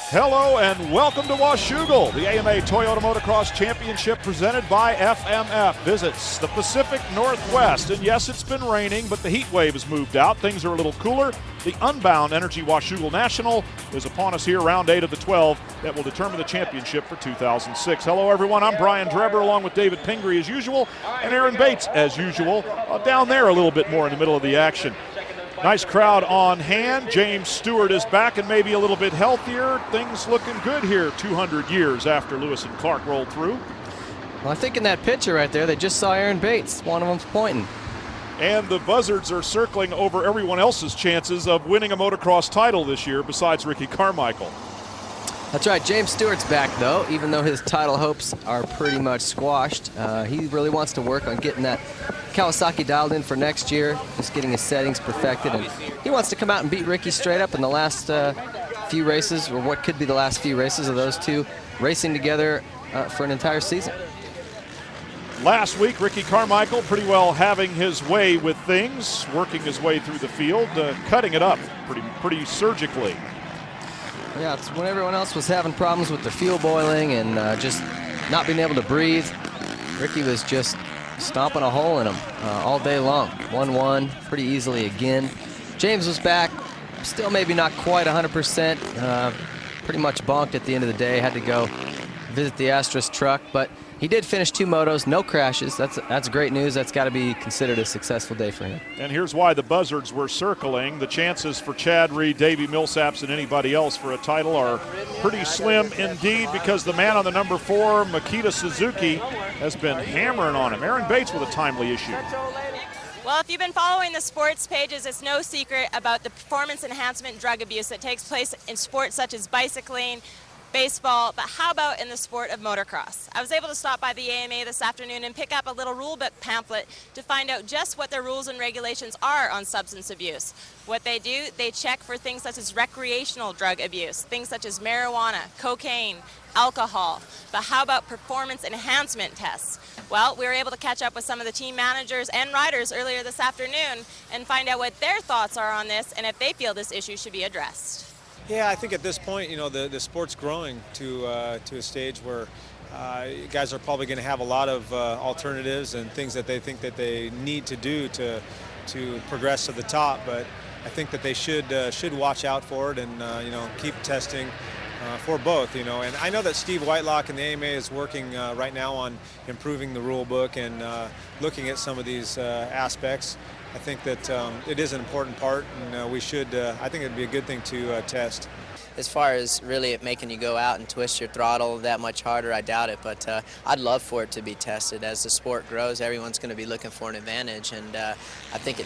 Hello and welcome to Washougal, the AMA Toyota Motocross Championship presented by FMF. Visits the Pacific Northwest. And yes, it's been raining, but the heat wave has moved out. Things are a little cooler. The Unbound Energy Washougal National is upon us here, round 8 of the 12 that will determine the championship for 2006. Hello, everyone. I'm Brian Drebber along with David Pingree as usual and Aaron Bates as usual. Down there a little bit more in the middle of the action. Nice crowd on hand. James Stewart is back and maybe a little bit healthier. Things looking good here 200 years after Lewis and Clark rolled through. Well, I think in that picture right there, they just saw Aaron Bates. One of them's pointing. And the buzzards are circling over everyone else's chances of winning a motocross title this year besides Ricky Carmichael. That's right. James Stewart's back, though, even though his title hopes are pretty much squashed. He really wants to work on getting that Kawasaki dialed in for next year, just getting his settings perfected. And he wants to come out and beat Ricky straight up in the last few races, or what could be the last few races of those two racing together for an entire season. Last week, Ricky Carmichael pretty well having his way with things, working his way through the field, cutting it up pretty surgically. Yeah, it's when everyone else was having problems with the fuel boiling and just not being able to breathe. Ricky was just stomping a hole in him all day long. 1-1 pretty easily again. James was back, still maybe not quite 100%. Pretty much bonked at the end of the day. Had to go visit the Astros truck, but he did finish 2 motos, no crashes. That's great news. That's got to be considered a successful day for him. And here's why the buzzards were circling. The chances for Chad Reed, Davey Millsaps, and anybody else for a title are pretty slim indeed, because the man on the number 4, Makita Suzuki, has been hammering on him. Aaron Bates with a timely issue. Well, if you've been following the sports pages, it's no secret about the performance enhancement drug abuse that takes place in sports such as bicycling, baseball, but how about in the sport of motocross? I was able to stop by the AMA this afternoon and pick up a little rule book pamphlet to find out just what their rules and regulations are on substance abuse. What they do, they check for things such as recreational drug abuse, things such as marijuana, cocaine, alcohol. But how about performance enhancement tests? Well, we were able to catch up with some of the team managers and riders earlier this afternoon and find out what their thoughts are on this and if they feel this issue should be addressed. Yeah, I think at this point, you know, the sport's growing to a stage where guys are probably going to have a lot of alternatives and things that they think that they need to do to progress to the top. But I think that they should watch out for it and you know, keep testing for both. You know, and I know that Steve Whitelock and the AMA is working right now on improving the rule book and looking at some of these aspects. I think that it is an important part, and we should, I think it would be a good thing to test. As far as really it making you go out and twist your throttle that much harder, I doubt it, but I'd love for it to be tested. As the sport grows, everyone's going to be looking for an advantage, and I think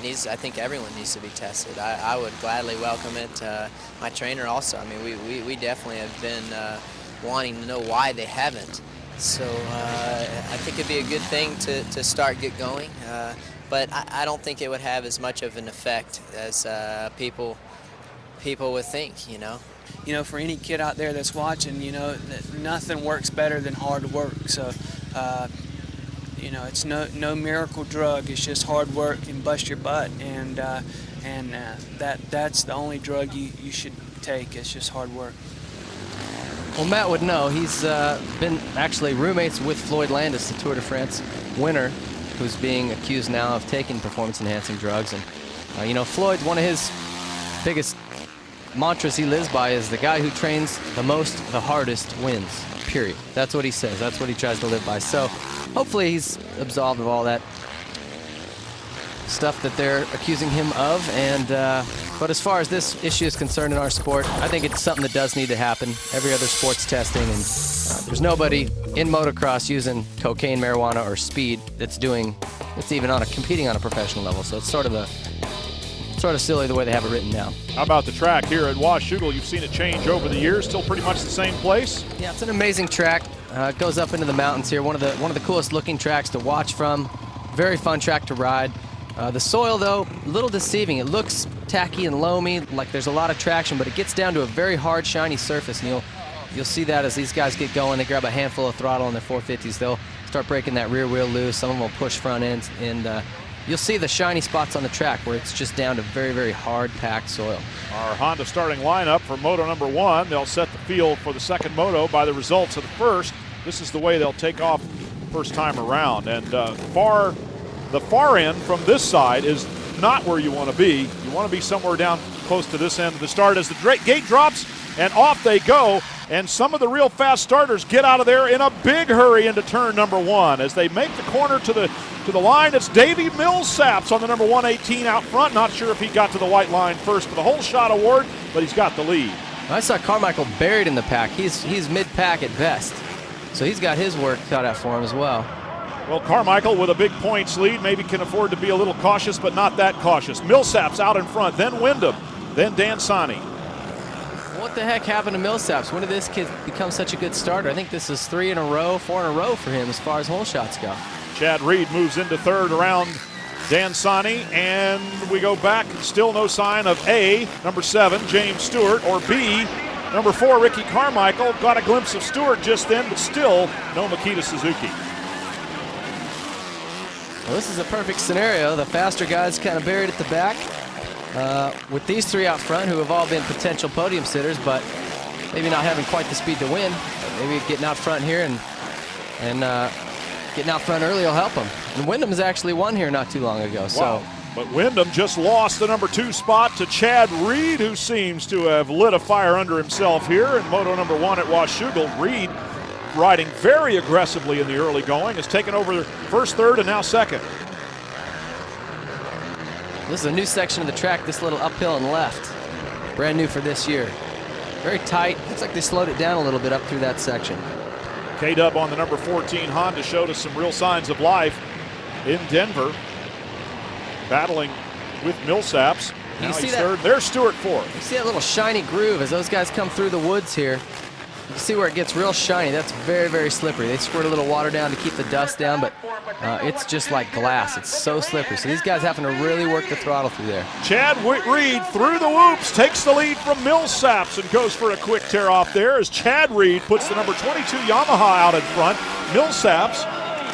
everyone needs to be tested. I would gladly welcome it. My trainer also, I mean, we definitely have been wanting to know why they haven't. So I think it'd be a good thing to get going. But I don't think it would have as much of an effect as people would think, you know. You know, for any kid out there that's watching, you know, nothing works better than hard work. So, you know, it's no miracle drug. It's just hard work and bust your butt, and that's the only drug you should take. It's just hard work. Well, Matt would know. He's been actually roommates with Floyd Landis, the Tour de France winner, who's being accused now of taking performance-enhancing drugs. And, you know, Floyd's one of his biggest mantras he lives by is the guy who trains the most, the hardest wins, period. That's what he says. That's what he tries to live by. So hopefully he's absolved of all that stuff that they're accusing him of. And but as far as this issue is concerned in our sport, I think it's something that does need to happen. Every other sport's testing, and there's nobody in motocross using cocaine, marijuana, or speed that's even competing on a professional level. So it's sort of silly the way they have it written now. How about the track here at Washougal? You've seen it change over the years. Still pretty much the same place. Yeah, it's an amazing track. It goes up into the mountains here. One of the coolest looking tracks to watch from. Very fun track to ride. The soil, though, a little deceiving. It looks tacky and loamy, like there's a lot of traction, but it gets down to a very hard, shiny surface, and you'll see that as these guys get going. They grab a handful of throttle on their 450s. They'll start breaking that rear wheel loose. Some of them will push front ends, and you'll see the shiny spots on the track where it's just down to very, very hard packed soil. Our Honda starting lineup for moto number 1. They'll set the field for the second moto by the results of the first. This is the way they'll take off first time around. And the far end from this side is not where you want to be. You want to be somewhere down close to this end of the start as the gate drops, and off they go. And some of the real fast starters get out of there in a big hurry into turn number 1. As they make the corner to the line, it's Davey Millsaps on the number 118 out front. Not sure if he got to the white line first for the whole shot award, but he's got the lead. I saw Carmichael buried in the pack. He's mid-pack at best. So he's got his work cut out for him as well. Well, Carmichael with a big points lead maybe can afford to be a little cautious, but not that cautious. Millsaps out in front, then Wyndham, then Dansani. What the heck happened to Millsaps? When did this kid become such a good starter? I think this is 4 in a row for him as far as hole shots go. Chad Reed moves into third around Dansani, and we go back. Still no sign of A, number 7, James Stewart, or B, number 4, Ricky Carmichael. Got a glimpse of Stewart just then, but still no Makita Suzuki. Well, this is a perfect scenario. The faster guys kind of buried at the back. With these 3 out front who have all been potential podium sitters, but maybe not having quite the speed to win. Maybe getting out front here and getting out front early will help them. And Wyndham's actually won here not too long ago. So. Wow. But Wyndham just lost the number 2 spot to Chad Reed, who seems to have lit a fire under himself here in moto number 1 at Washougal. Reed, riding very aggressively in the early going, has taken over first, third, and now second. This is a new section of the track, this little uphill and left. Brand new for this year. Very tight. Looks like they slowed it down a little bit up through that section. K-Dub on the number 14 Honda showed us some real signs of life in Denver. Battling with Millsaps. Now he's third. There's Stewart fourth. You see that little shiny groove as those guys come through the woods here. You see where it gets real shiny. That's very, very slippery. They squirt a little water down to keep the dust down, but it's just like glass. It's so slippery. So these guys having to really work the throttle through there. Chad Reed through the whoops, takes the lead from Millsaps and goes for a quick tear off there as Chad Reed puts the number 22 Yamaha out in front. Millsaps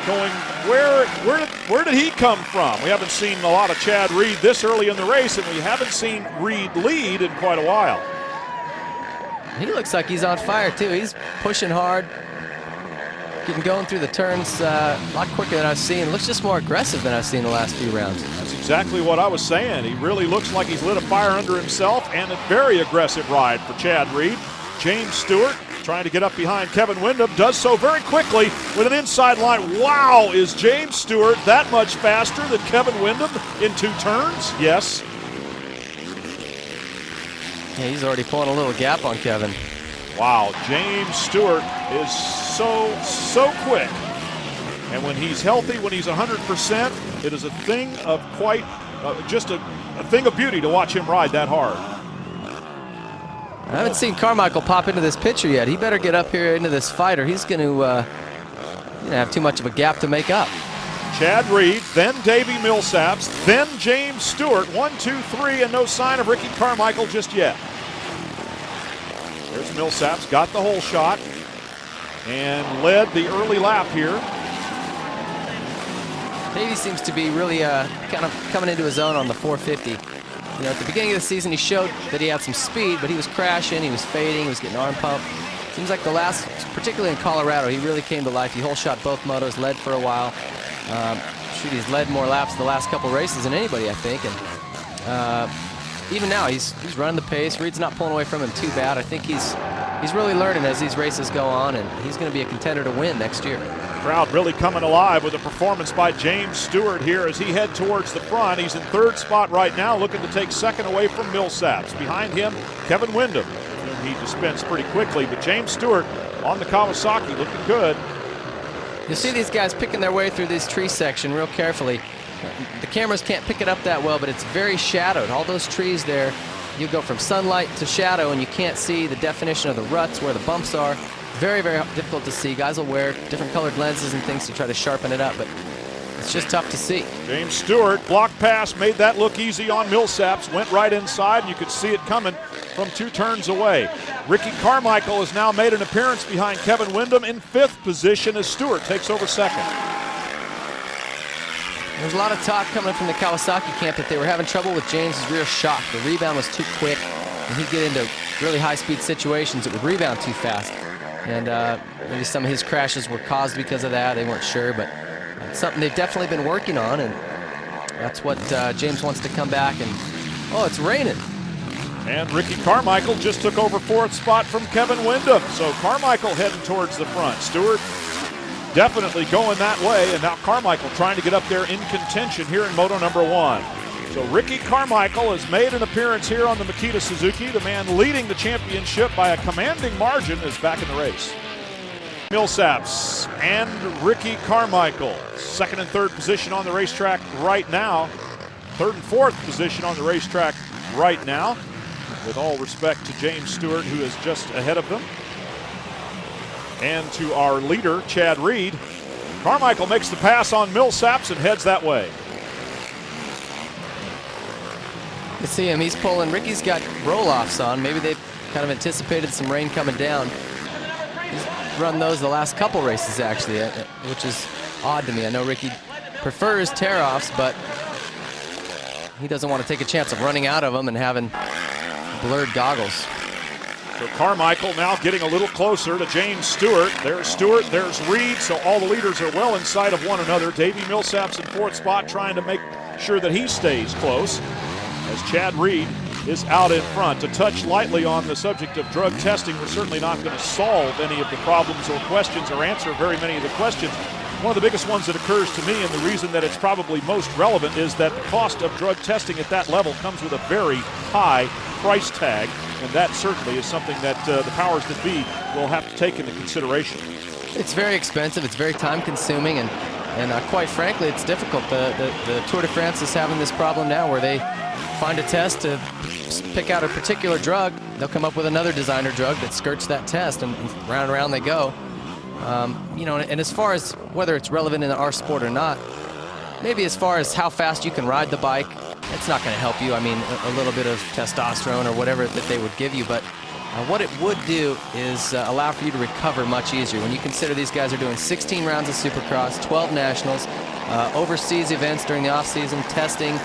going, where did he come from? We haven't seen a lot of Chad Reed this early in the race, and we haven't seen Reed lead in quite a while. He looks like he's on fire too. He's pushing hard, getting going through the turns a lot quicker than I've seen. Looks just more aggressive than I've seen the last few rounds. That's exactly what I was saying. He really looks like he's lit a fire under himself, and a very aggressive ride for Chad Reed. James Stewart trying to get up behind Kevin Wyndham, does so very quickly with an inside line. Wow, is James Stewart that much faster than Kevin Wyndham in 2 turns? Yes. Yeah, he's already pulling a little gap on Kevin. Wow, James Stewart is so quick. And when he's healthy, when he's 100%, it is a thing of quite, just a thing of beauty to watch him ride that hard. I haven't seen Carmichael pop into this picture yet. He better get up here into this fight or he's going to have too much of a gap to make up. Chad Reed, then Davey Millsaps, then James Stewart. 1, 2, 3, and no sign of Ricky Carmichael just yet. There's Millsaps, got the whole shot, and led the early lap here. Davey seems to be really kind of coming into his own on the 450. You know, at the beginning of the season, he showed that he had some speed, but he was crashing, he was fading, he was getting arm pump. Seems like the last, particularly in Colorado, he really came to life. He whole shot both motos, led for a while. Shoot, he's led more laps the last couple races than anybody, I think. And even now, he's running the pace. Reed's not pulling away from him too bad. I think he's really learning as these races go on, and he's going to be a contender to win next year. Crowd really coming alive with a performance by James Stewart here as he head towards the front. He's in third spot right now, looking to take second away from Millsaps. Behind him, Kevin Wyndham, whom he dispensed pretty quickly, but James Stewart on the Kawasaki looking good. You'll see these guys picking their way through this tree section real carefully. The cameras can't pick it up that well, but it's very shadowed. All those trees there, you go from sunlight to shadow, and you can't see the definition of the ruts where the bumps are. Very, very difficult to see. Guys will wear different colored lenses and things to try to sharpen it up, but it's just tough to see. James Stewart, block pass, made that look easy on Millsaps, went right inside, and you could see it coming from 2 turns away. Ricky Carmichael has now made an appearance behind Kevin Wyndham in 5th position as Stewart takes over second. There's a lot of talk coming from the Kawasaki camp that they were having trouble with James's rear shock. The rebound was too quick, and he'd get into really high-speed situations that would rebound too fast. And maybe some of his crashes were caused because of that. They weren't sure, but it's something they've definitely been working on, and that's what James wants to come back. And oh, it's raining. And Ricky Carmichael just took over 4th spot from Kevin Windham. So Carmichael heading towards the front. Stewart definitely going that way, and now Carmichael trying to get up there in contention here in Moto number 1. So Ricky Carmichael has made an appearance here on the Makita Suzuki. The man leading the championship by a commanding margin is back in the race. Millsaps and Ricky Carmichael, 2nd and 3rd position on the racetrack right now. 3rd and 4th position on the racetrack right now. With all respect to James Stewart, who is just ahead of them, and to our leader, Chad Reed. Carmichael makes the pass on Millsaps and heads that way. You see him, he's pulling. Ricky's got roll-offs on. Maybe they kind of anticipated some rain coming down. He's run those the last couple races, actually, which is odd to me. I know Ricky prefers tear-offs, but he doesn't want to take a chance of running out of them and having blurred goggles. So Carmichael now getting a little closer to James Stewart. There's Stewart, there's Reed, so all the leaders are well inside of one another. Davey Millsaps in 4th spot trying to make sure that he stays close, as Chad Reed is out in front. To touch lightly on the subject of drug testing, we're certainly not going to solve any of the problems or questions or answer very many of the questions. One of the biggest ones that occurs to me, and the reason that it's probably most relevant, is that the cost of drug testing at that level comes with a very high price tag, and that certainly is something that the powers that be will have to take into consideration. It's very expensive, it's very time consuming, and quite frankly, it's difficult. The Tour de France is having this problem now where they find a test to pick out a particular drug. They'll come up with another designer drug that skirts that test, and round and round they go. You know, and as far as whether it's relevant in our sport or not, maybe as far as how fast you can ride the bike, it's not going to help you. I mean, a little bit of testosterone or whatever that they would give you, but what it would do is allow for you to recover much easier. When you consider these guys are doing 16 rounds of Supercross, 12 nationals, overseas events during the off-season, testing,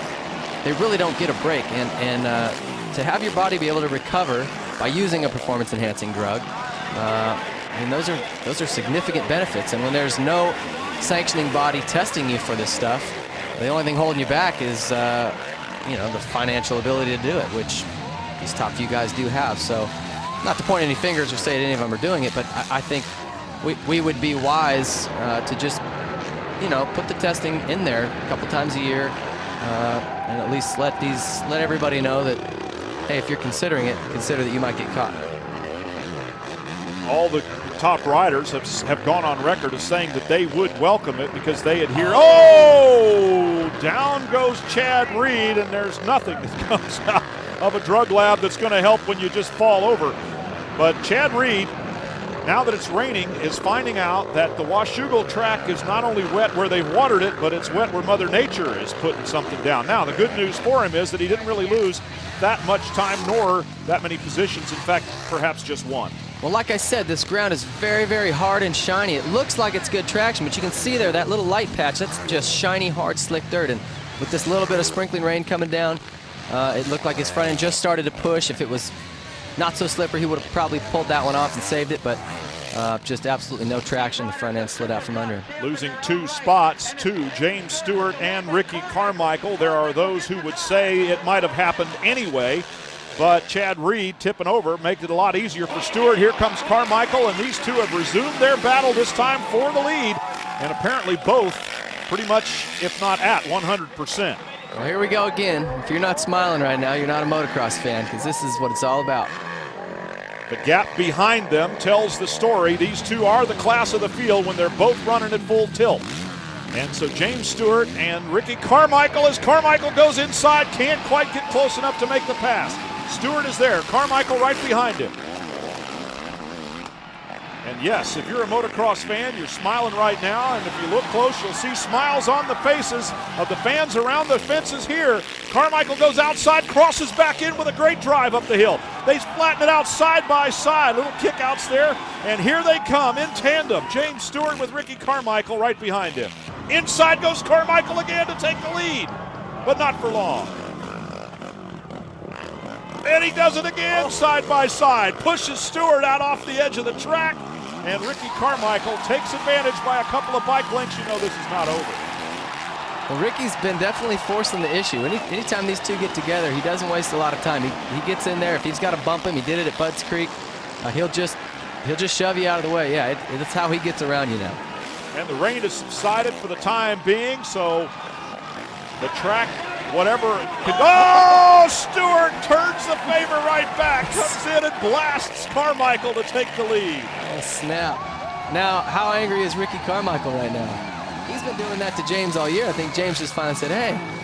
they really don't get a break. And to have your body be able to recover by using a performance-enhancing drug, I mean, those are significant benefits. And when there's no sanctioning body testing you for this stuff, the only thing holding you back is, you know, the financial ability to do it, which these top few guys do have. So, not to point any fingers or say that any of them are doing it, but I think we would be wise to just, you know, put the testing in there a couple times a year, and at least let everybody know that, hey, if you're considering it, consider that you might get caught. All the top riders have gone on record as saying that they would welcome it because they adhere. Oh, down goes Chad Reed, and there's nothing that comes out of a drug lab that's going to help when you just fall over. But Chad Reed, now that it's raining, is finding out that the Washougal track is not only wet where they've watered it, but it's wet where Mother Nature is putting something down. Now, the good news for him is that he didn't really lose that much time nor that many positions. In fact, perhaps just one. Well, like I said, this ground is very, very hard and shiny. It looks like it's good traction, but you can see there that little light patch, that's just shiny, hard, slick dirt. And with this little bit of sprinkling rain coming down, it looked like his front end just started to push. If it was not so slippery, he would have probably pulled that one off and saved it, but just absolutely no traction. The front end slid out from under him. Losing 2 spots to James Stewart and Ricky Carmichael. There are those who would say it might have happened anyway, but Chad Reed tipping over made it a lot easier for Stewart. Here comes Carmichael, and these two have resumed their battle, this time for the lead, and apparently both pretty much, if not at 100%. Well, here we go again. If you're not smiling right now, you're not a motocross fan, because this is what it's all about. The gap behind them tells the story. These two are the class of the field when they're both running at full tilt. And so James Stewart and Ricky Carmichael, as Carmichael goes inside, can't quite get close enough to make the pass. Stewart is there, Carmichael right behind him. And yes, if you're a motocross fan, you're smiling right now, and if you look close, you'll see smiles on the faces of the fans around the fences here. Carmichael goes outside, crosses back in with a great drive up the hill. They flatten it out side by side, little kickouts there, and here they come in tandem. James Stewart with Ricky Carmichael right behind him. Inside goes Carmichael again to take the lead, but not for long. And he does it again, side by side. Pushes Stewart out off the edge of the track, and Ricky Carmichael takes advantage by a couple of bike lengths. You know this is not over. Well, Ricky's been definitely forcing the issue. Anytime these two get together, he doesn't waste a lot of time. He gets in there. If he's got to bump him, he did it at Budds Creek. He'll just shove you out of the way. Yeah, that's how he gets around you now. And the rain has subsided for the time being, so the track, whatever. Oh, Stewart turns the favor right back, comes in and blasts Carmichael to take the lead. Oh, snap. Now, how angry is Ricky Carmichael right now? He's been doing that to James all year. I think James just finally said, hey.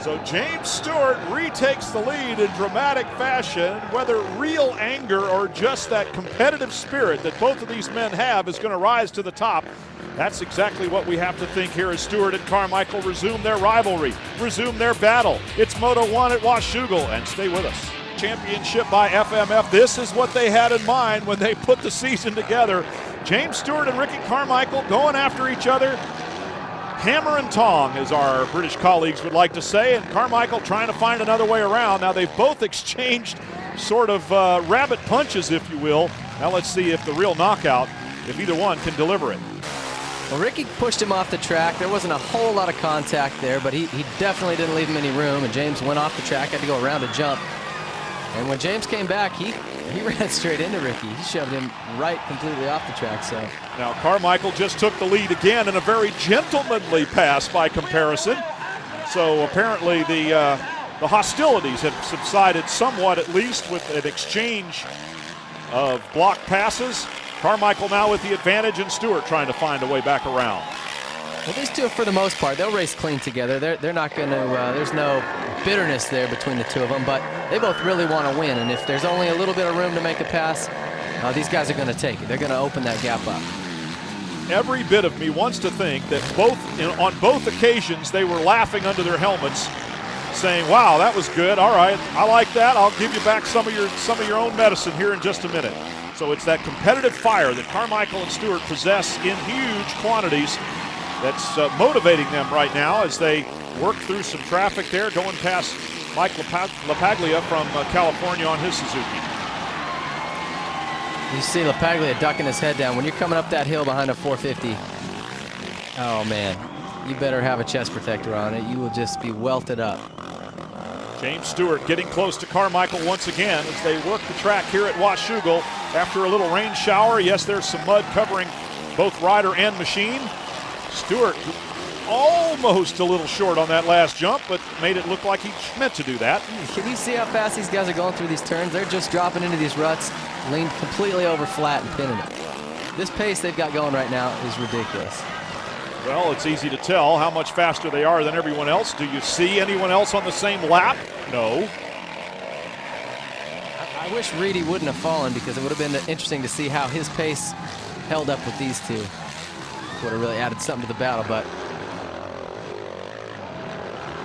So James Stewart retakes the lead in dramatic fashion. Whether real anger or just that competitive spirit that both of these men have is going to rise to the top, that's exactly what we have to think here as Stewart and Carmichael resume their rivalry, resume their battle. It's Moto 1 at Washougal, and stay with us. Championship by FMF. This is what they had in mind when they put the season together. James Stewart and Ricky Carmichael going after each other. Hammer and tong, as our British colleagues would like to say, and Carmichael trying to find another way around. Now they've both exchanged sort of rabbit punches, if you will. Now let's see if the real knockout, if either one can deliver it. Well, Ricky pushed him off the track. There wasn't a whole lot of contact there, but he definitely didn't leave him any room, and James went off the track, had to go around a jump. And when James came back, he ran straight into Ricky. He shoved him right completely off the track. So now Carmichael just took the lead again in a very gentlemanly pass by comparison. So apparently the hostilities have subsided somewhat, at least, with an exchange of block passes. Carmichael now with the advantage, and Stewart trying to find a way back around. Well, these two, for the most part, they'll race clean together. They're not going to, there's no bitterness there between the two of them, but they both really want to win, and if there's only a little bit of room to make a pass, these guys are going to take it. They're going to open that gap up. Every bit of me wants to think that on both occasions they were laughing under their helmets, saying, wow, that was good. All right, I like that. I'll give you back some of your own medicine here in just a minute. So it's that competitive fire that Carmichael and Stewart possess in huge quantities that's motivating them right now as they work through some traffic there, going past Mike LaPaglia from California on his Suzuki. You see LaPaglia ducking his head down. When you're coming up that hill behind a 450, oh man, you better have a chest protector on it. You will just be welted up. James Stewart getting close to Carmichael once again as they work the track here at Washougal after a little rain shower. Yes, there's some mud covering both rider and machine. Stewart almost a little short on that last jump, but made it look like he meant to do that. Can you see how fast these guys are going through these turns? They're just dropping into these ruts, leaned completely over flat and pinning it. This pace they've got going right now is ridiculous. Well, it's easy to tell how much faster they are than everyone else. Do you see anyone else on the same lap? No. I wish Reedy wouldn't have fallen, because it would have been interesting to see how his pace held up with these two. Would have really added something to the battle, but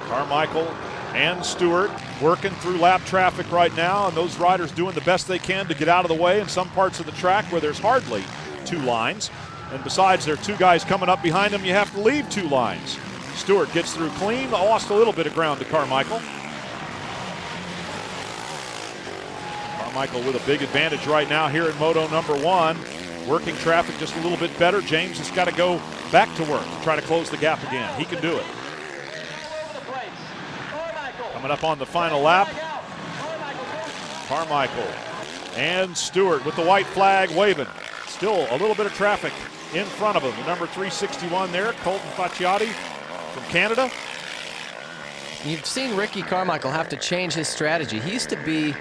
Carmichael and Stewart working through lap traffic right now, and those riders doing the best they can to get out of the way in some parts of the track where there's hardly two lines. And besides, there are two guys coming up behind them, you have to leave two lines. Stewart gets through clean, lost a little bit of ground to Carmichael. Carmichael with a big advantage right now here in Moto number 1. Working traffic just a little bit better. James has got to go back to work to try to close the gap again. He can do it. Coming up on the final lap, Carmichael and Stewart with the white flag waving. Still a little bit of traffic in front of him. The number 361 there, Colton Facciati from Canada. You've seen Ricky Carmichael have to change his strategy. He used to be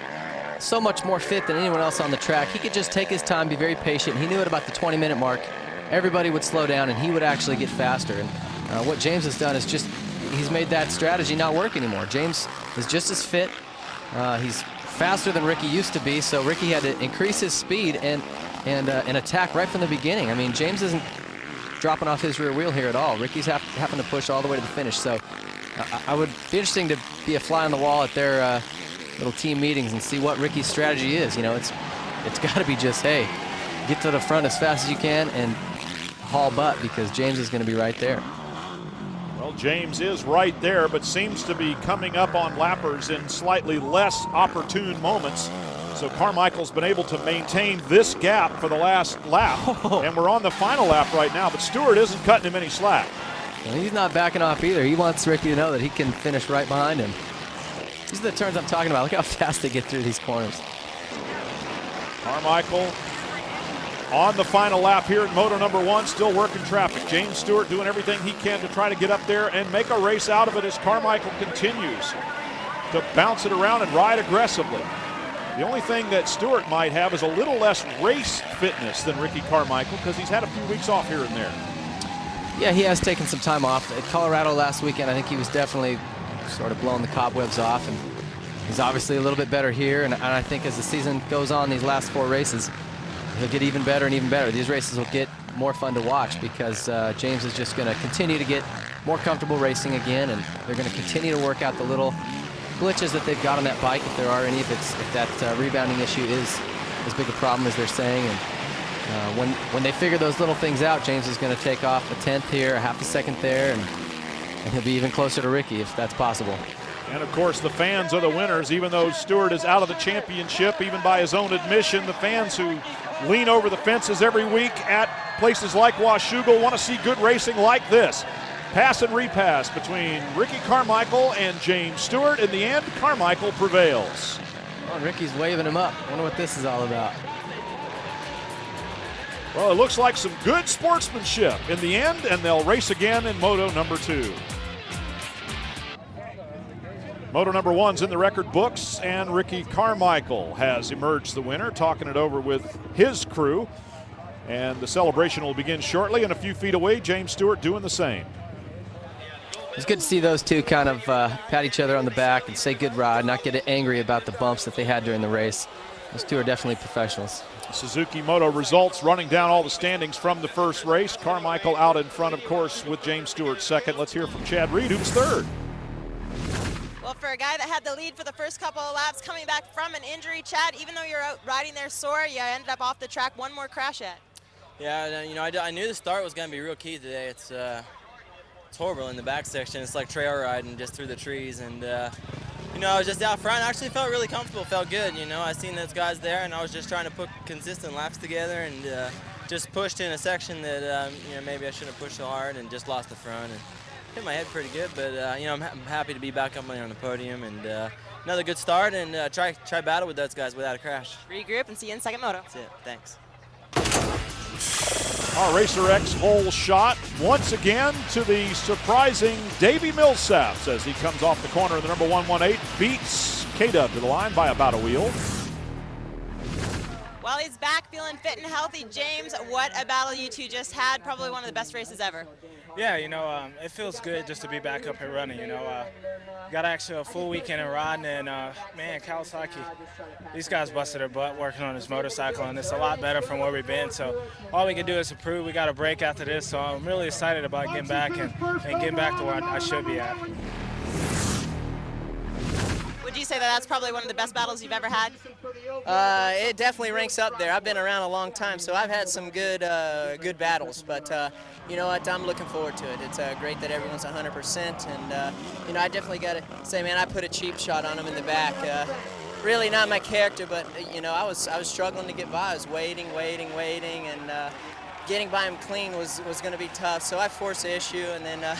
so much more fit than anyone else on the track. He could just take his time, be very patient. He knew at about the 20-minute mark, everybody would slow down and he would actually get faster. And what James has done is just, he's made that strategy not work anymore. James is just as fit. He's faster than Ricky used to be, so Ricky had to increase his speed and attack right from the beginning. I mean, James isn't dropping off his rear wheel here at all. Ricky's having to push all the way to the finish. So I would be interesting to be a fly on the wall at their little team meetings and see what Ricky's strategy is. You know, it's got to be just, hey, get to the front as fast as you can and haul butt because James is going to be right there. Well, James is right there, but seems to be coming up on lappers in slightly less opportune moments. So Carmichael's been able to maintain this gap for the last lap. And we're on the final lap right now, but Stewart isn't cutting him any slack. And he's not backing off either. He wants Ricky to know that he can finish right behind him. These are the turns I'm talking about. Look how fast they get through these corners. Carmichael on the final lap here in Moto number 1, still working traffic. James Stewart doing everything he can to try to get up there and make a race out of it as Carmichael continues to bounce it around and ride aggressively. The only thing that Stewart might have is a little less race fitness than Ricky Carmichael because he's had a few weeks off here and there. Yeah, he has taken some time off. At Colorado last weekend, I think he was definitely sort of blowing the cobwebs off, and he's obviously a little bit better here, and I think as the season goes on, these last 4 races, he'll get even better and even better. These races will get more fun to watch because James is just going to continue to get more comfortable racing again, and they're going to continue to work out the little glitches that they've got on that bike, if there are any, if that rebounding issue is as big a problem as they're saying. And when they figure those little things out, James is going to take off a 10th here, a half a second there, and he'll be even closer to Ricky if that's possible. And of course the fans are the winners, even though Stewart is out of the championship, even by his own admission. The fans who lean over the fences every week at places like Washougal want to see good racing like this. Pass and repass between Ricky Carmichael and James Stewart. In the end, Carmichael prevails. Oh, Ricky's waving him up. Wonder what this is all about. Well, it looks like some good sportsmanship in the end, and they'll race again in Moto number 2. Moto number 1's in the record books, and Ricky Carmichael has emerged the winner, talking it over with his crew. And the celebration will begin shortly, and a few feet away, James Stewart doing the same. It's good to see those two kind of pat each other on the back and say good ride, not get angry about the bumps that they had during the race. Those two are definitely professionals. Suzuki Moto results running down all the standings from the first race. Carmichael out in front, of course, with James Stewart second. Let's hear from Chad Reed, who's third. Well, for a guy that had the lead for the first couple of laps, coming back from an injury, Chad, even though you're out riding there sore, you ended up off the track. One more crash yet. Yeah, you know, I knew the start was going to be real key today. It's horrible in the back section. It's like trail riding just through the trees, and you know, I was just out front. I actually felt really comfortable, felt good. You know, I seen those guys there, and I was just trying to put consistent laps together, and just pushed in a section that you know, maybe I shouldn't have pushed so hard, and just lost the front and hit my head pretty good. But you know, I'm happy to be back up on the podium, and another good start, and try battle with those guys without a crash. Regroup and see you in second moto. That's it. Thanks. Our Racer X hole shot once again to the surprising Davey Millsaps as he comes off the corner of the number 118, beats K-Dub to the line by about a wheel. Well, he's back feeling fit and healthy. James, what a battle you two just had. Probably one of the best races ever. Yeah, you know, it feels good just to be back up here running, you know. Got actually a full weekend of riding, and man, Kawasaki, these guys busted their butt working on this motorcycle, and it's a lot better from where we've been. So all we can do is improve. We got a break after this, so I'm really excited about getting back and getting back to where I should be at. Would you say that that's probably one of the best battles you've ever had? It definitely ranks up there. I've been around a long time, so I've had some good battles. But you know what? I'm looking forward to it. It's great that everyone's 100%, and you know, I definitely got to say, man, I put a cheap shot on him in the back. Really not my character, but you know, I was struggling to get by. I was waiting, and getting by him clean was going to be tough. So I forced the issue, and then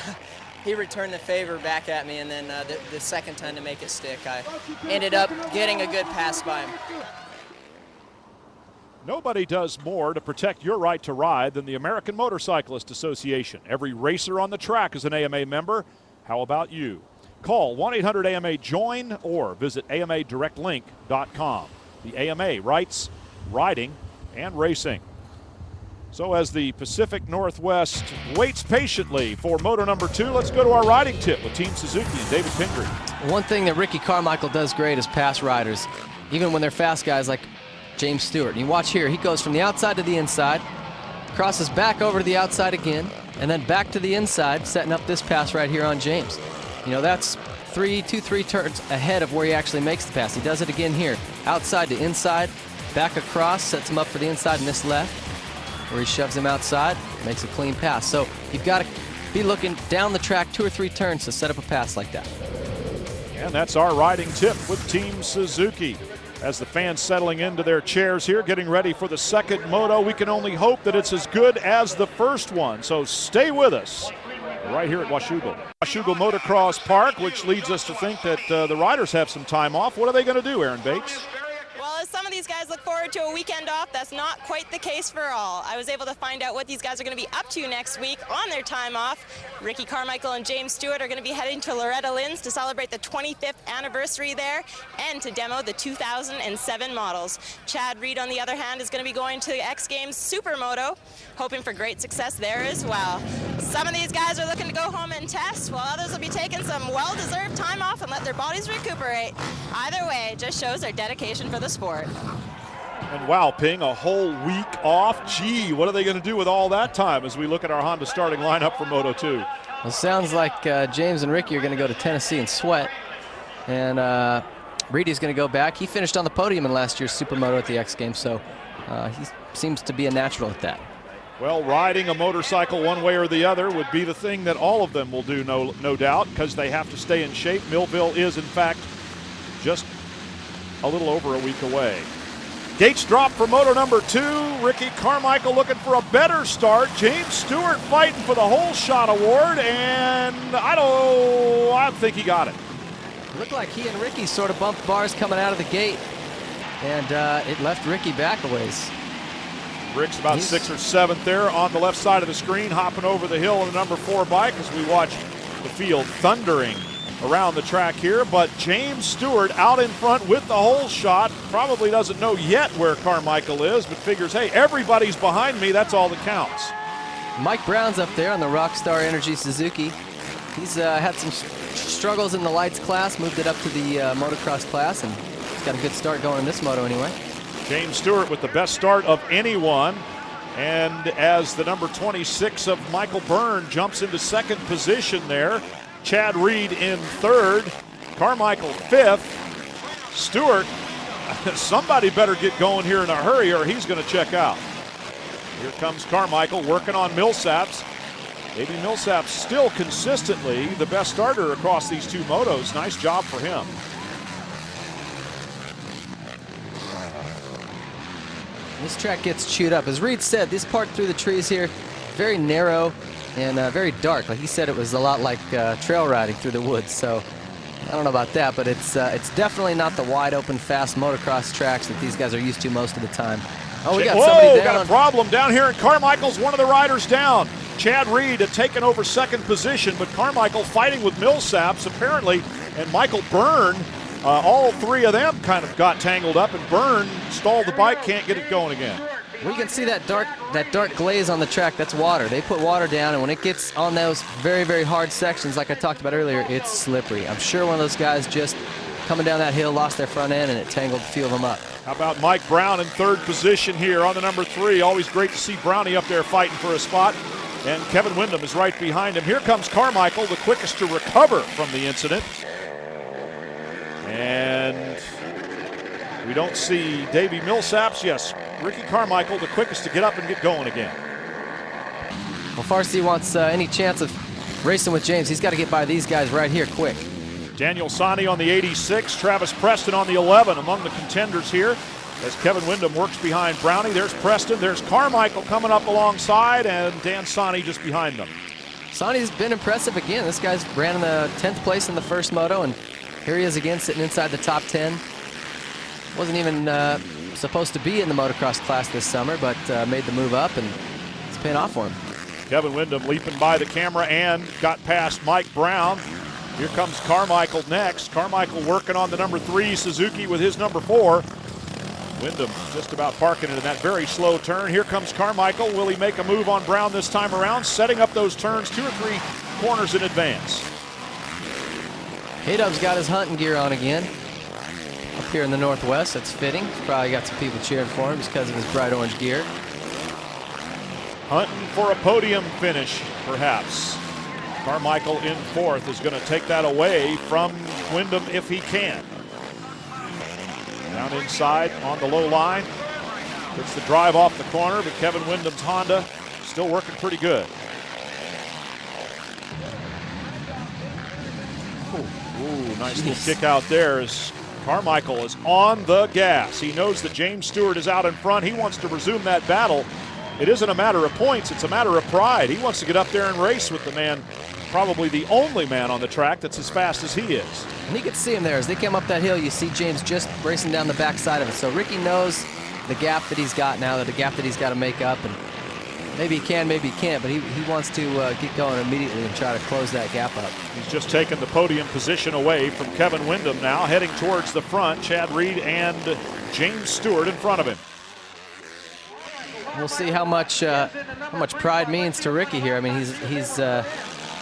he returned the favor back at me, and then the second time to make it stick, I ended up getting a good pass by him. Nobody does more to protect your right to ride than the American Motorcyclist Association. Every racer on the track is an AMA member. How about you? Call 1-800-AMA-JOIN or visit AMADirectLink.com. The AMA writes, riding, and racing. So as the Pacific Northwest waits patiently for Moto number 2, let's go to our riding tip with Team Suzuki and David Pingree. One thing that Ricky Carmichael does great is pass riders, even when they're fast guys like James Stewart. And you watch here, he goes from the outside to the inside, crosses back over to the outside again, and then back to the inside, setting up this pass right here on James. You know, that's 3 turns ahead of where he actually makes the pass. He does it again here, outside to inside, back across, sets him up for the inside and this left, where he shoves him outside. makes a clean pass. So you've got to be looking down the track 2 or 3 turns to set up a pass like that. And that's our riding tip with Team Suzuki. As the fans settling into their chairs here, getting ready for the second moto, we can only hope that it's as good as the first one. So stay with us right here at Washougal. Washougal Motocross Park, which leads us to think that the riders have some time off. What are they going to do, Aaron Bates? Well, as some of these guys look forward to a weekend off, that's not quite the case for all. I was able to find out what these guys are going to be up to next week on their time off. Ricky Carmichael and James Stewart are going to be heading to Loretta Lynn's to celebrate the 25th anniversary there and to demo the 2007 models. Chad Reed, on the other hand, is going to be going to X Games Supermoto, hoping for great success there as well. Some of these guys are looking to go home and test, while others will be taking some well-deserved time off and let their bodies recuperate. Either way, it just shows their dedication for the sport. And wow, Ping, a whole week off. Gee, what are they going to do with all that time as we look at our Honda starting lineup for Moto 2? Well, sounds like James and Ricky are going to go to Tennessee and sweat. And Reedy's going to go back. He finished on the podium in last year's Supermoto at the X Games, so he seems to be a natural at that. Well, riding a motorcycle one way or the other would be the thing that all of them will do, no doubt, because they have to stay in shape. Millville is, in fact, just a little over a week away. Gates drop for moto number 2. Ricky Carmichael looking for a better start. James Stewart fighting for the whole shot award, and I think he got it. It looked like he and Ricky sort of bumped bars coming out of the gate, and it left Ricky back a ways. Rick's about 6th or 7th there on the left side of the screen, hopping over the hill in the number 4 bike as we watch the field thundering around the track here. But James Stewart out in front with the whole shot. Probably doesn't know yet where Carmichael is, but figures, hey, everybody's behind me. That's all that counts. Mike Brown's up there on the Rockstar Energy Suzuki. He's had some struggles in the lights class, moved it up to the motocross class, and he's got a good start going in this moto anyway. James Stewart with the best start of anyone. And as the number 26 of Michael Byrne jumps into 2nd position there, Chad Reed in 3rd, Carmichael 5th. Stewart, somebody better get going here in a hurry or he's going to check out. Here comes Carmichael working on Millsaps. Maybe Millsaps still consistently the best starter across these 2 motos. Nice job for him. This track gets chewed up. As Reed said, this part through the trees here, very narrow and very dark. Like he said, it was a lot like trail riding through the woods. So I don't know about that, but it's definitely not the wide open, fast motocross tracks that these guys are used to most of the time. Oh, we got somebody down. Got a problem down here, and Carmichael's one of the riders down. Chad Reed had taken over 2nd position, but Carmichael fighting with Millsaps apparently, and Michael Byrne. All 3 of them kind of got tangled up, and Byrne stalled the bike, can't get it going again. Well, you can see that dark glaze on the track. That's water. They put water down, and when it gets on those very, very hard sections, like I talked about earlier, it's slippery. I'm sure one of those guys just coming down that hill lost their front end, and it tangled a few of them up. How about Mike Brown in 3rd position here on the number 3? Always great to see Brownie up there fighting for a spot. And Kevin Windham is right behind him. Here comes Carmichael, the quickest to recover from the incident. And we don't see Davey Millsaps. Yes, Ricky Carmichael, the quickest to get up and get going again. Well, Farsi wants any chance of racing with James. He's got to get by these guys right here quick. Daniel Sani on the 86, Travis Preston on the 11 among the contenders here. As Kevin Windham works behind Brownie. There's Preston, there's Carmichael coming up alongside, and Dan Sani just behind them. Sani's been impressive again. This guy's ran in the 10th place in the first moto, and here he is again sitting inside the top 10. Wasn't even supposed to be in the motocross class this summer, but made the move up, and it's paying off for him. Kevin Windham leaping by the camera and got past Mike Brown. Here comes Carmichael next. Carmichael working on the number 3 Suzuki with his number 4. Windham just about parking it in that very slow turn. Here comes Carmichael. Will he make a move on Brown this time around? Setting up those turns 2 or 3 corners in advance. H-Dub's got his hunting gear on again. Up here in the Northwest, that's fitting. He's probably got some people cheering for him because of his bright orange gear. Hunting for a podium finish, perhaps. Carmichael in 4th is going to take that away from Windham if he can. Down inside on the low line. Gets the drive off the corner, but Kevin Windham's Honda still working pretty good. Ooh, nice little kick out there as Carmichael is on the gas. He knows that James Stewart is out in front. He wants to resume that battle. It isn't a matter of points, it's a matter of pride. He wants to get up there and race with the man, probably the only man on the track that's as fast as he is. And you can see him there. As they come up that hill, you see James just racing down the backside of it. So Ricky knows the gap that he's got now, the gap that he's got to make up. And maybe he can, maybe he can't, but he wants to get going immediately and try to close that gap up. He's just taken the podium position away from Kevin Windham now, heading towards the front. Chad Reed and James Stewart in front of him. We'll see how much pride means to Ricky here. I mean, he's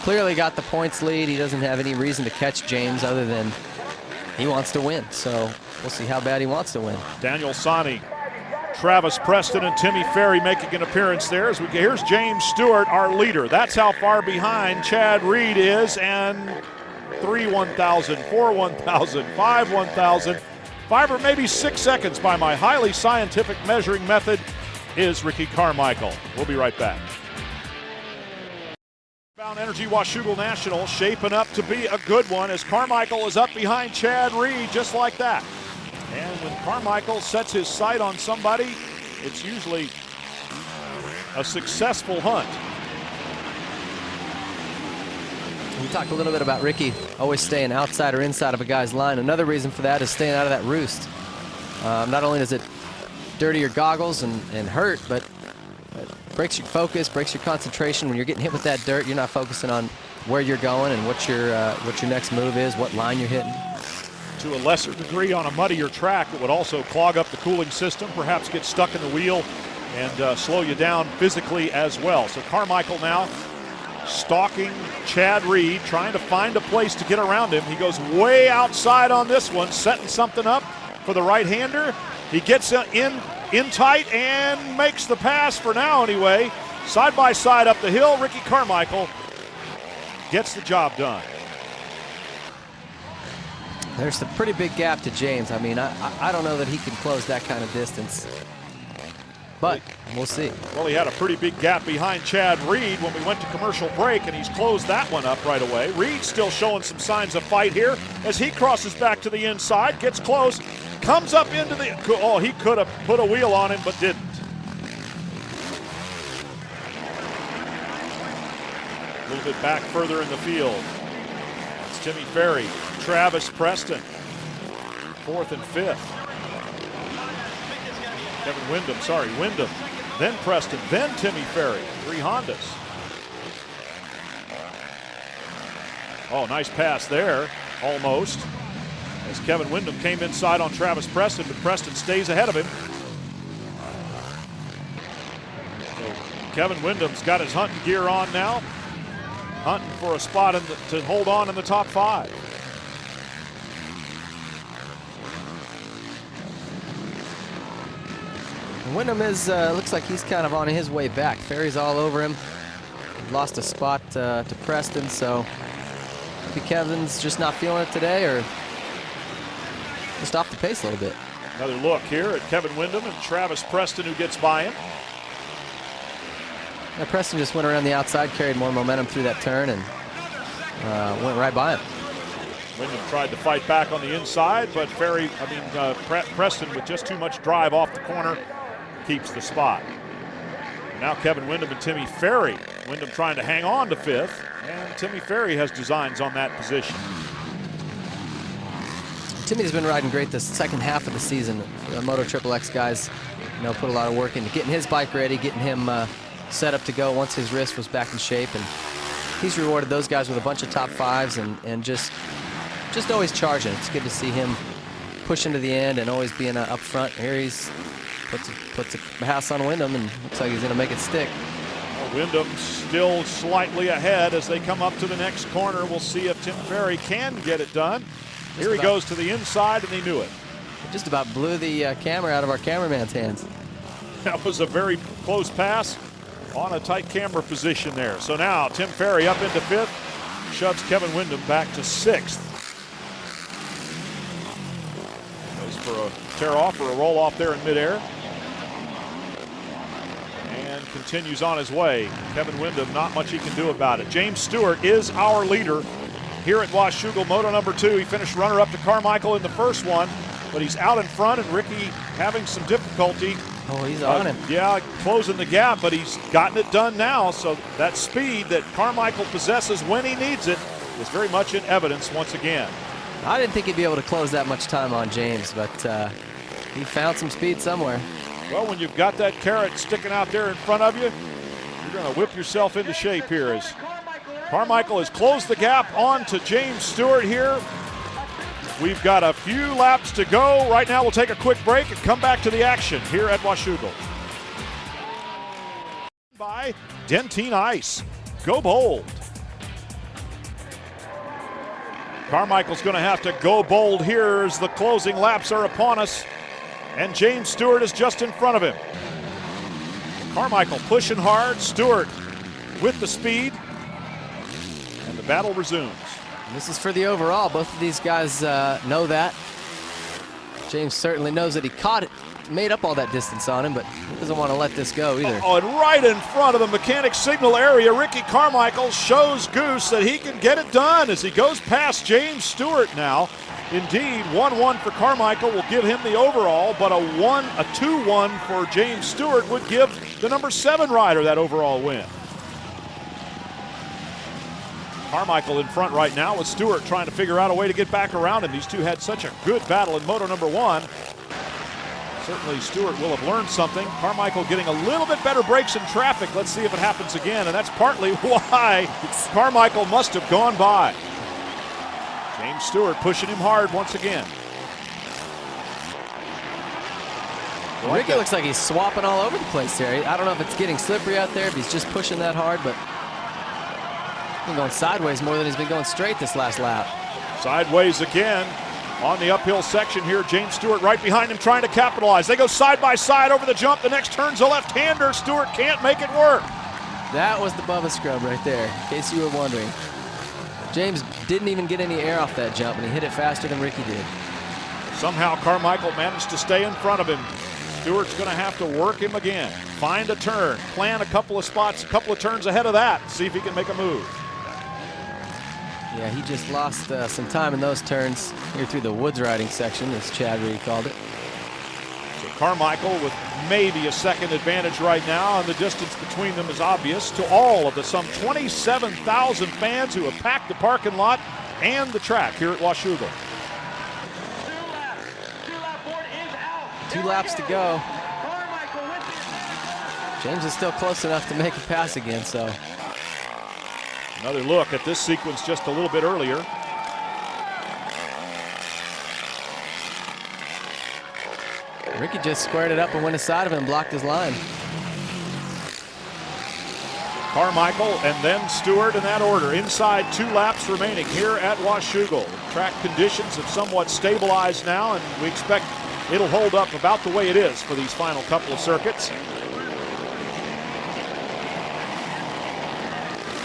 clearly got the points lead. He doesn't have any reason to catch James other than he wants to win. So we'll see how bad he wants to win. Daniel Sani, Travis Preston, and Timmy Ferry making an appearance there. Here's James Stewart, our leader. That's how far behind Chad Reed is, and 3 1,000, 4 1,000, 5 1,000, 5 or maybe 6 seconds by my highly scientific measuring method is Ricky Carmichael. We'll be right back. Bound Energy Washougal National shaping up to be a good one as Carmichael is up behind Chad Reed just like that. And when Carmichael sets his sight on somebody, it's usually a successful hunt. We talked a little bit about Ricky always staying outside or inside of a guy's line. Another reason for that is staying out of that roost. Not only does it dirty your goggles and hurt, but it breaks your focus, breaks your concentration. When you're getting hit with that dirt, you're not focusing on where you're going and what your next move is, what line you're hitting. To a lesser degree on a muddier track, it would also clog up the cooling system, perhaps get stuck in the wheel and slow you down physically as well. So Carmichael now stalking Chad Reed, trying to find a place to get around him. He goes way outside on this one, setting something up for the right-hander. He gets in tight and makes the pass for now anyway. Side by side up the hill, Ricky Carmichael gets the job done. There's a pretty big gap to James. I mean, I don't know that he can close that kind of distance, but we'll see. Well, he had a pretty big gap behind Chad Reed when we went to commercial break, and he's closed that one up right away. Reed still showing some signs of fight here as he crosses back to the inside, gets close, comes up into the, oh, he could have put a wheel on him, but didn't. A little bit back further in the field. It's Timmy Ferry, Travis Preston, 4th and 5th. Kevin Windham, then Preston, then Timmy Ferry, 3 Hondas. Oh, nice pass there, almost. As Kevin Windham came inside on Travis Preston, but Preston stays ahead of him. So Kevin Windham's got his hunting gear on now, hunting for a spot to hold on in the top 5. Windham is, looks like he's kind of on his way back. Ferry's all over him. Lost a spot to Preston, so maybe Kevin's just not feeling it today or just off the pace a little bit. Another look here at Kevin Windham and Travis Preston, who gets by him. Yeah, Preston just went around the outside, carried more momentum through that turn, and went right by him. Windham tried to fight back on the inside, but Preston with just too much drive off the corner keeps the spot. Now Kevin Windham and Timmy Ferry. Windham trying to hang on to 5th, and Timmy Ferry has designs on that position. Timmy's been riding great this second half of the season. The Moto XXX guys, put a lot of work into getting his bike ready, getting him set up to go once his wrist was back in shape, and he's rewarded those guys with a bunch of top 5s and just always charging. It's good to see him pushing to the end and always being up front. Here he's puts a house on Windham and looks like he's going to make it stick. Windham still slightly ahead as they come up to the next corner. We'll see if Tim Ferry can get it done. Here he goes to the inside, and he knew it. Just about blew the camera out of our cameraman's hands. That was a very close pass on a tight camera position there. So now Tim Ferry up into 5th, shoves Kevin Windham back to 6th. Goes for a tear off or a roll off there in midair. and continues on his way. Kevin Windham, not much he can do about it. James Stewart is our leader here at Washougal Moto number 2. He finished runner-up to Carmichael in the first one, but he's out in front, and Ricky having some difficulty. Oh, he's on him. Yeah, closing the gap, but he's gotten it done now. So that speed that Carmichael possesses when he needs it is very much in evidence once again. I didn't think he'd be able to close that much time on James, but he found some speed somewhere. Well, when you've got that carrot sticking out there in front of you, you're going to whip yourself into shape here. As Carmichael has closed the gap on to James Stewart here. We've got a few laps to go. Right now we'll take a quick break and come back to the action here at Washougal. By Dentine Ice. Go bold. Carmichael's going to have to go bold here as the closing laps are upon us. And James Stewart is just in front of him. Carmichael pushing hard. Stewart with the speed. And the battle resumes. This is for the overall. Both of these guys know that. James certainly knows that he caught it, made up all that distance on him, but he doesn't want to let this go either. Oh, and right in front of the mechanic signal area, Ricky Carmichael shows Goose that he can get it done as he goes past James Stewart now. Indeed, 1-1 for Carmichael will give him the overall, but a 2-1 for James Stewart would give the number 7 rider that overall win. Carmichael in front right now with Stewart trying to figure out a way to get back around him. These two had such a good battle in Moto number 1. Certainly Stewart will have learned something. Carmichael getting a little bit better brakes in traffic. Let's see if it happens again, and that's partly why Carmichael must have gone by. James Stewart pushing him hard once again. Ricky looks like he's swapping all over the place there. I don't know if it's getting slippery out there, if he's just pushing that hard, but he's been going sideways more than he's been going straight this last lap. Sideways again on the uphill section here. James Stewart right behind him trying to capitalize. They go side by side over the jump. The next turn's a left-hander. Stewart can't make it work. That was the Bubba scrub right there, in case you were wondering. James didn't even get any air off that jump, and he hit it faster than Ricky did. Somehow Carmichael managed to stay in front of him. Stewart's going to have to work him again. Find a turn, plan a couple of spots, a couple of turns ahead of that, see if he can make a move. Yeah, he just lost some time in those turns here through the woods riding section, as Chad Reed called it. So Carmichael with maybe a second advantage right now, and the distance between them is obvious to all of the some 27,000 fans who have packed the parking lot and the track here at Washougal. 2 laps to go. James is still close enough to make a pass again, so. Another look at this sequence just a little bit earlier. Ricky just squared it up and went aside of him and blocked his line. Carmichael and then Stewart in that order. Inside 2 laps remaining here at Washougal. Track conditions have somewhat stabilized now, and we expect it'll hold up about the way it is for these final couple of circuits.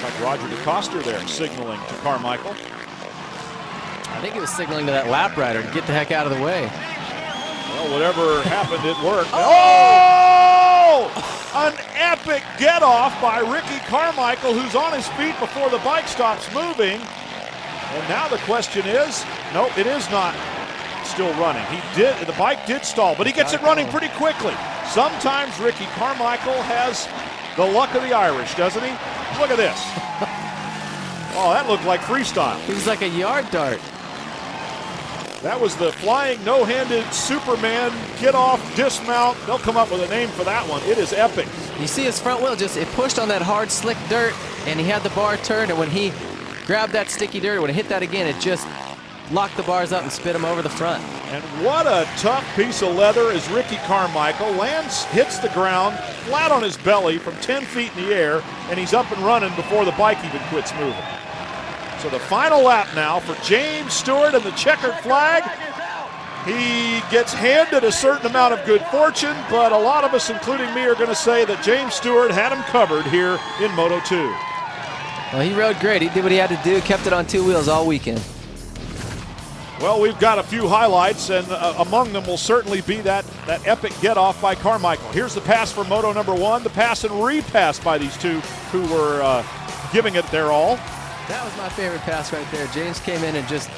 Like Roger DeCoster there signaling to Carmichael. I think he was signaling to that lap rider to get the heck out of the way. Well, whatever happened, it worked. Oh! An epic get-off by Ricky Carmichael, who's on his feet before the bike stops moving. And now the question is, no, it is not still running. The bike did stall, but he gets it running pretty quickly. Sometimes Ricky Carmichael has the luck of the Irish, doesn't he? Look at this. Oh, that looked like freestyle. He was like a yard dart. That was the flying no-handed Superman get-off dismount. They'll come up with a name for that one. It is epic. You see his front wheel it pushed on that hard, slick dirt, and he had the bar turned, and when he grabbed that sticky dirt, when it hit that again, it just locked the bars up and spit him over the front. And what a tough piece of leather is Ricky Carmichael. Hits the ground flat on his belly from 10 feet in the air, and he's up and running before the bike even quits moving. So the final lap now for James Stewart and the checkered flag. He gets handed a certain amount of good fortune, but a lot of us, including me, are going to say that James Stewart had him covered here in Moto 2. Well, he rode great. He did what he had to do, kept it on 2 wheels all weekend. Well, we've got a few highlights, and among them will certainly be that epic get-off by Carmichael. Here's the pass for Moto number 1, the pass and repass by these two who were giving it their all. That was my favorite pass right there. James came in and just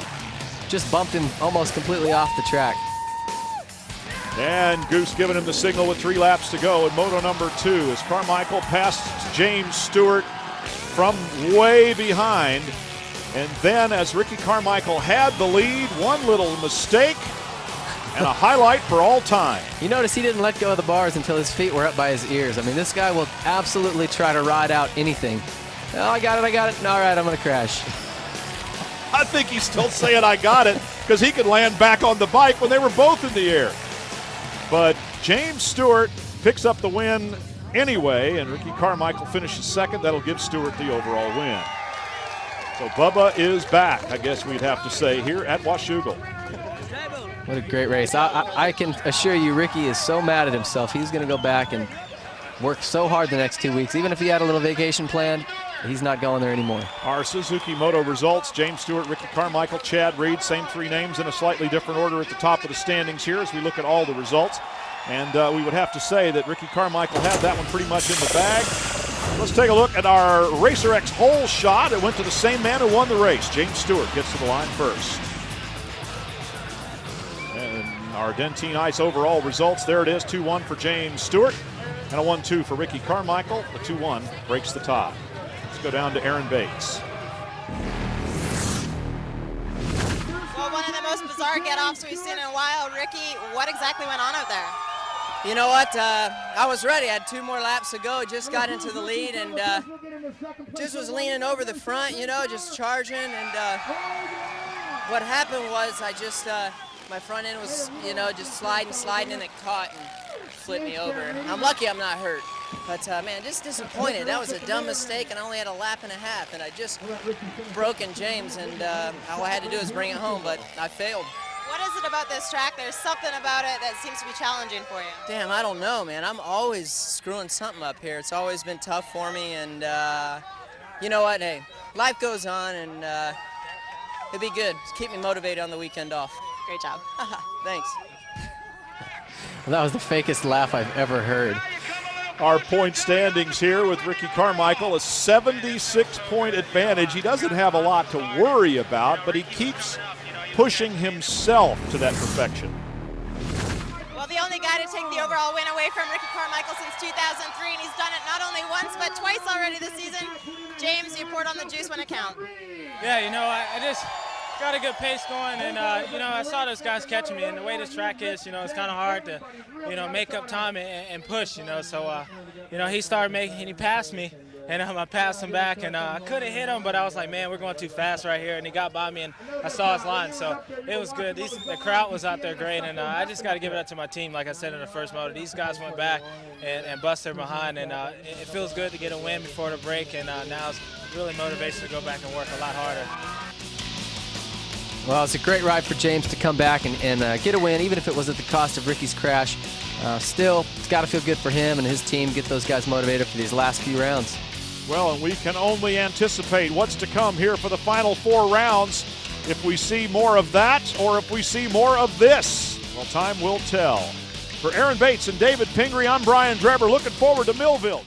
bumped him almost completely off the track. And Goose giving him the signal with 3 laps to go in Moto number 2 as Carmichael passed James Stewart from way behind. And then as Ricky Carmichael had the lead, one little mistake and a highlight for all time. You notice he didn't let go of the bars until his feet were up by his ears. I mean, this guy will absolutely try to ride out anything. Oh, I got it. All right, I'm going to crash. I think he's still saying I got it because he could land back on the bike when they were both in the air. But James Stewart picks up the win anyway, and Ricky Carmichael finishes second. That'll give Stewart the overall win. So Bubba is back, I guess we'd have to say, here at Washougal. What a great race. I can assure you Ricky is so mad at himself. He's going to go back and work so hard the next 2 weeks. Even if he had a little vacation planned, he's not going there anymore. Our Suzuki Moto results: James Stewart, Ricky Carmichael, Chad Reed, same 3 names in a slightly different order at the top of the standings here as we look at all the results. And we would have to say that Ricky Carmichael had that one pretty much in the bag. Let's take a look at our Racer X hole shot. It went to the same man who won the race. James Stewart gets to the line first. And our Dentine Ice overall results, there it is, 2-1 for James Stewart and a 1-2 for Ricky Carmichael. The 2-1 breaks the tie. Let's go down to Aaron Bates. Well, one of the most bizarre get-offs we've seen in a while. Ricky, what exactly went on out there? You know what? I was ready. I had 2 more laps to go. Just got into the lead and just was leaning over the front, you know, just charging. And what happened was I just, my front end was, you know, just sliding, and it caught and flipped me over. I'm lucky I'm not hurt. But, man, just disappointed. That was a dumb mistake, and I only had a lap and a half. And I just broken James, and all I had to do was bring it home, but I failed. What is it about this track? There's something about it that seems to be challenging for you. Damn, I don't know, man. I'm always screwing something up here. It's always been tough for me, and you know what? Hey, life goes on, and it'd be good. Just keep me motivated on the weekend off. Great job. Thanks. Well, that was the fakest laugh I've ever heard. Our point standings here with Ricky Carmichael, a 76-point advantage. He doesn't have a lot to worry about, but he keeps pushing himself to that perfection. Well, the only guy to take the overall win away from Ricky Carmichael since 2003, and he's done it not only once but twice already this season. James, you poured on the juice when it counted. Yeah, you know, I just got a good pace going, and you know, I saw those guys catching me, and the way this track is, you know, it's kind of hard to, you know, make up time and push, you know. So, you know, he started making, and he passed me, and I passed him back, and I couldn't hit him, but I was like, man, we're going too fast right here, and he got by me, and I saw his line, so it was good. The crowd was out there great, and I just got to give it up to my team. Like I said in the first moto, these guys went back and busted behind, and it feels good to get a win before the break, and now it's really motivation to go back and work a lot harder. Well, it's a great ride for James to come back and get a win, even if it was at the cost of Ricky's crash. Still, it's got to feel good for him and his team, get those guys motivated for these last few rounds. Well, and we can only anticipate what's to come here for the final 4 rounds. If we see more of that or if we see more of this, well, time will tell. For Aaron Bates and David Pingree, I'm Brian Drebber, looking forward to Millville.